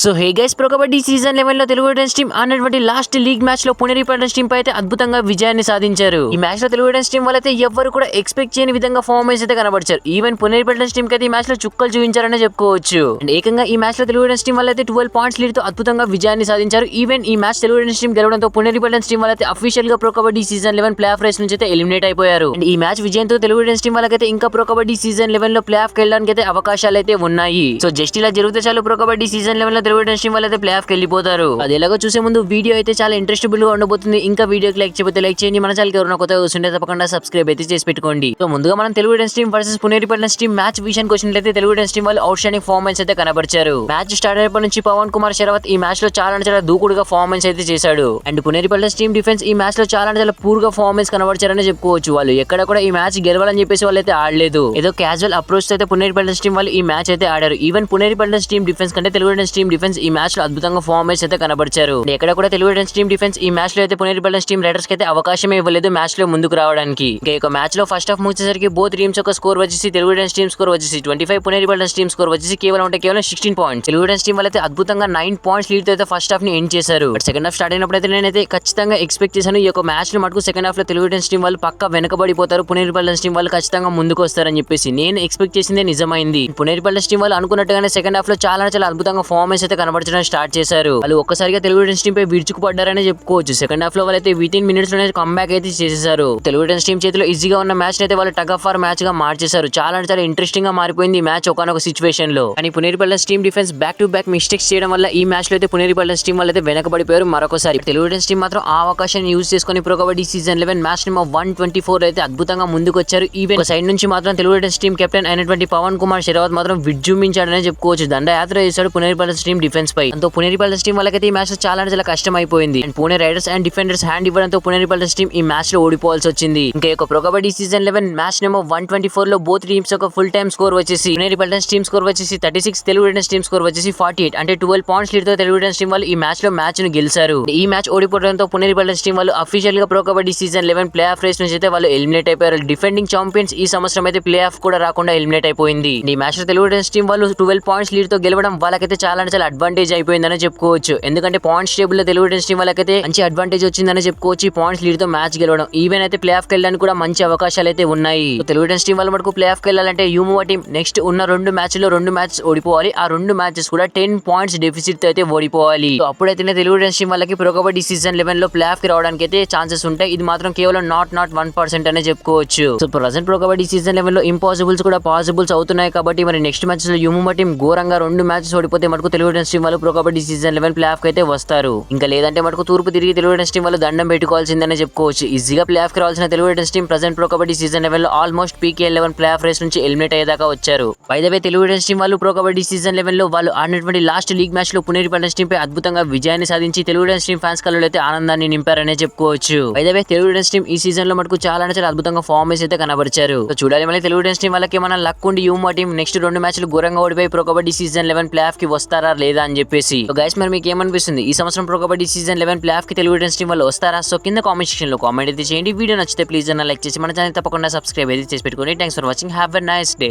So hey guys, pro kabaddi season 11 లో Telugu Titans team ఆడినటువంటి last league match లో Puneri Paltans team పై అయితే అద్భుతంగా విజయాన్ని సాధించారు. ఈ మ్యాచ్ లో తెలుగు టైటన్స్ టీం వాళ్ళైతే ఎవ్వరు కూడా ఎక్స్పెక్ట్ చేయని విధంగా పర్ఫార్మెన్స్ అయితే కనబరిచారు. ఈవెన్ పుణేరి పల్టన్స్ టీం అయితే ఈ మ్యాచ్ లో చుక్కలు చూపించారనే చెప్పుకోవచ్చు. అండ్ ఏకంగా ఈ మ్యాచ్ లో తెలుగు టైటన్స్ టీం వాళ్ళైతే 12 పాయింట్స్ లీడ్ తో అద్భుతంగా విజయాన్ని సాధించారు. ఈవెన్ ఈ మ్యాచ్ తెలుగు టైటన్స్ టీం గెలవడంతో పుణేరి పల్టన్స్ టీం వాళ్ళైతే అఫీషియల్ గా pro kabaddi season 11 play of race నుంచి అయితే ఎలిమినేట్ అయిపోయారు. అండ్ ఈ మ్యాచ్ విజయంతో తెలుగు టైటన్స్ టీం వాళ్ళకైతే ఇంకా ప్రో కబడ్డీ సీజన్ 11 లో ప్లే ఆఫ్ వెళ్ళడానికి అయితే అవకాశాలు అయితే ఉన్నాయి. సో జస్ట్ ఇలా జరిగితే చాలు ప్రో కబడ్డీ సీజన్ 11 లో తెలుగు టైటన్స్ టీం వాళ్ళైతే ప్లే ఆఫ్ వెళ్ళిపోతారు. అది ఎలాగో చూసే ముందు వీడియో అయితే చాలా ఇంట్రెస్టబుల్ గా ఉండబోతుంది. ఇంకా వీడియోకి లైక్ చేయకపోతే లైక్ చేయండి. మన ఛానల్ ఎవరైనా కొత్తగా చూస్తుంటే తప్పకుండా సబ్స్క్రైబ్ అయితే చేసి పెట్టుకోండి. సో ముందుగా మనం Telugu Titans team versus Puneri Paltans team match విషయానికి వచ్చినట్లయితే తెలుగు టైటన్స్ టీం వాళ్ళు అవుట్ స్టాండింగ్ పర్ఫార్మెన్స్ అయితే కనబరిచారు. మ్యాచ్ స్టార్ట్ అయినప్పటి నుంచి పవన్ కుమార్ శరవత్ ఈ మ్యాచ్ లో చాలా దూకుడుగా పర్ఫార్మెన్స్ అయితే చేశాడు. And Puneri Paltans team defence ఈ మ్యాచ్ లో చాలా పూర్ గా పర్ఫార్మెన్స్ కనబరిచారని చెప్పుకోవచ్చు. వాళ్ళు ఎక్కడ కూడా ఈ మ్యాచ్ గెలవాలని చెప్పేసి వాళ్ళు అయితే ఆడలేదు. ఏదో క్యాజువల్ అప్రోచ్ అయితే పుణేరి పల్టన్స్ టీం వాళ్ళు ఈ మ్యాచ్ అయితే ఆడారు. Even Puneri Paltans team defence కంటే తెలుగు టైటన్స్ టీం డిఫెన్స్ ఈ మ్యాచ్ లో అద్భుతంగా పర్ఫార్మెన్స్ అయితే కనబరిచారు. ఎక్కడ కూడా తెలుగు టైటన్స్ టీం డిఫెన్స్ ఈ మ్యాచ్ లో అయితే పుణేరి పల్టన్స్ టీం రైడర్స్ కి అయితే అవకాశమే ఇవ్వలేదు మ్యాచ్ లో ముందుకు రావడానికి. ఇంకా మ్యాచ్ లో ఫస్ట్ హాఫ్ ముగిసేసరికి బోత్ టీమ్స్ యొక్క స్కోర్ వచ్చేసి తెలుగు టైటన్స్ టీం స్కోర్ వచ్చేసి 25, పుణేరి పల్టన్స్ టీం స్కోర్ వచ్చేసి కేవలం 16 పాయింట్స్. తెలుగు టైటన్స్ టీం వాళ్ళైతే అద్భుతంగా 9 పాయింట్స్ లీడ్ తో అయితే ఫస్ట్ హాఫ్ ని ఎండ్ చేశారు. బట్ సెకండ్ హాఫ్ స్టార్ట్ అయినప్పుడు అయితే నేనైతే ఖచ్చితంగా ఎక్స్పెక్ట్ చేశాను ఈ యొక్క మ్యాచ్ లో మటుకు సెకండ్ హాఫ్ లో తెలుగు టైటన్స్ టీం వాళ్ళు పక్క వెనకబడిపోతారు, పుణేరి పల్టన్స్ టీం వాళ్ళు ఖచ్చితంగా ముందుకు వస్తారని చెప్పేసి నేను ఎక్స్పెక్ట్ చేసిందే నిజమైంది. పుణేరి పల్టన్స్ టీం వాళ్ళు అనుకున్నట్టుగానే సెకండ్ హాఫ్ లో చాలా అద్భుతంగా పర్ఫార్మెన్స్ అయితే కనబరచడం స్టార్ట్ చేశారు. వాళ్ళు ఒక్కసారిగా తెలుగు టైటన్స్ టీం పై విరుచుకుపడ్డారని చెప్పుకోవచ్చు. సెకండ్ హాఫ్ లో వాళ్ళైతే వితిన్ మినిట్స్ లోనే కంబ్యాక్ అయితే చేసేసారు. తెలుగు టైటన్స్ టీం చేతిలో ఈజీగా ఉన్న మ్యాచ్ అయితే వాళ్ళు టగ్ ఆఫ్ వార్ మ్యాచ్ గా మార్చేశారు. చాలా ఇంట్రెస్టింగ్ గా మారిపోయింది ఈ మ్యాచ్ ఒకనొక సిచువేషన్ లో. కానీ Puneri Paltans team defence back to back mistakes చేయడం వల్ల ఈ మ్యాచ్ లో అయితే పుణేరి పల్టన్స్ టీం వాళ్ళైతే వెనకబడిపోయారు మరొకసారి. తెలుగు టైటన్స్ టీం మాత్రం ఆ అవకాశాన్ని యూజ్ చేసుకుని pro kabaddi season 11 match number 124 అయితే అద్భుతంగా ముందుకు వచ్చారు. ఈవెన్ ఒక సైడ్ నుంచి మాత్రం తెలుగు టైటన్స్ టీం కెప్టెన్ అయినటువంటి పవన్ కుమార్ శరవత్ మాత్రం విజృంభించాడనే చెప్పుకోవచ్చు. దండయాత్ర చేశాడు పుణేరి పల్టన్స్ టీం డిఫెన్స్ పై. అంతో పుణేరి పల్టన్స్ టీం వాళ్ళకైతే ఈ మ్యాచ్ చాలా కష్టం అయిపోయింది. And Pune riders and defenders hand ఇవ్వడంతో పుణేరి పల్టన్స్ టీం ఈ మ్యాచ్ లో ఓడిపోవాల్సి వచ్చింది. ఇంకా ఒక pro kabaddi season 11 match number 124 లో బోత్ టీమ్స్ యొక్క ఫుల్ టైమ్ స్కోర్ వచ్చేసి పుణేరి పల్టన్స్ టీం స్కోర్ వచ్చేసి 36, తెలుగు టైటన్స్ టీం స్కోర్ వచ్చేసి 48, అంటే 12 పాయింట్స్ లీడ్ తో తెలుగు టైటన్స్ టీం వాళ్ళు ఈ మ్యాచ్ లో మ్యాచ్ ను గెలిచారు. ఈ మ్యాచ్ ఓడిపోవడంతో పుణేరి పల్టన్స్ టీం వాళ్ళు అఫీషియల్ గా pro kabaddi season 11 play of race నుంచి అయితే వాళ్ళు ఎలిమినేట్ అయిపోయారు. డిఫెండింగ్ ఛాంపియన్స్ ఈ సంవత్సరం అయితే ప్లే ఆఫ్ కూడా రాకుండా ఎలిమినేట్ అయిపోయింది. ఈ మ్యాచ్ లో తెలుగు టైటన్స్ టీం వాళ్ళు 12 పాయింట్స్ లీడ్ తో గెలవడం వాళ్ళకైతే చాలా అడ్వాంటేజ్ అయిపోయిందని చెప్పుకోవచ్చు. ఎందుకంటే పాయింట్స్ టేబుల్ లో తెలుగు టైటన్స్ టీం వాళ్ళకైతే మంచి అడ్వాంటేజ్ వచ్చిందని చెప్పుకోవచ్చు. ఈ పాయింట్స్ లీడ్ తో మ్యాచ్ గెలవడం ఈవెన్ అయితే ప్లే ఆఫ్ వెళ్ళడానికి కూడా మంచి అవకాశాలు అయితే ఉన్నాయి. తెలుగు టైటన్స్ టీం వాళ్ళ మటుకు ప్లే ఆఫ్ వెళ్ళాలంటే యూమోవా టీం నెక్స్ట్ ఉన్న 2 మ్యాచెస్ ఓడిపోవాలి. ఆ 2 మ్యాచెస్ కూడా 10 పాయింట్స్ డెఫిసిట్ తో అయితే ఓడిపోవాలి. అప్పుడైతేనే తెలుగు టైటన్స్ టీం వాళ్ళకి ప్రో కబడ్డీ సీజన్ 11 లో ప్లే ఆఫ్ కి రావడానికి అయితే ఛాన్సెస్ ఉంటాయి. ఇది మాత్రం కేవలం నాట్ 1% అనే చెప్పుకోవచ్చు. So present pro kabaddi season 11 లో ఇంపాసిబుల్స్ కూడా పాసిబుల్స్ అవుతున్నాయి. కాబట్టి మరి నెక్స్ట్ మ్యాచెస్ లో యూమోవా టీం ఘోరంగా 2 మ్యాచెస్ ఓడిపోతే మటుకు తెలుగు టైటన్స్ టీం వాళ్ళు pro kabaddi season 11 play off కి అయితే వస్తారు. ఇంకా లేదంటే మటుకు తూర్పు తిరిగి తెలుగు టైటన్స్ టీం వాళ్ళు దండం పెట్టుకోవాల్సిందనే చెప్పుకోవచ్చు. ఈజీగా ప్లే ఆఫ్ కి రావాల్సిన Telugu Titans team present pro kabaddi season 11 లో almost PK11 play of race నుంచి ఎలిమినేట్ అయ్యేదాకా వచ్చారు. By the way Telugu Titans team వాళ్ళు ప్రో కబడ్డీ సీజన్ 11 లో వాళ్ళు ఆడినటువంటి లాస్ట్ లీగ్ మ్యాచ్ లో పుణేరి పల్టన్స్ టీం పై అద్భుతంగా విజయాన్ని సాధించి తెలుగు టైటన్స్ టీం ఫ్యాన్స్ కల్లో అయితే ఆనందాన్ని నింపారనే చెప్పుకోవచ్చు. By the way Telugu Titans team ఈ సీజన్ లో మటుకు చాలా అద్భుతంగా పర్ఫార్మెన్స్ అయితే కనబరిచారు. సో చూడాలి మళ్ళీ తెలుగు టైటన్స్ టీం వాళ్ళకి ఏమైనా లక్ ఉండి యూమోవా టీం నెక్స్ట్ 2 మ్యాచ్లు ఘోరంగా ఓడిపోయి pro kabaddi season 11 play off కి వస్తారా లేదా అని చెప్పేసి. సో గైస్ మరి మీకు ఏమనిపిస్తుంది, ఈ సంవత్సరం pro kabaddi season 11 play off కి తెలుగు టైటన్స్ టీం వాళ్ళు వస్తారా? సో కింద కామెంట్ సెక్షన్ లో కామెంట్ అయితే చేయండి. వీడియో నచ్చితే ప్లీజ్ లైక్ చేసి మన ఛానల్ తప్పకుండా సబ్స్క్రైబ్ అయితే చేసి పెట్టుకోండి. Thanks for watching. Have a nice day.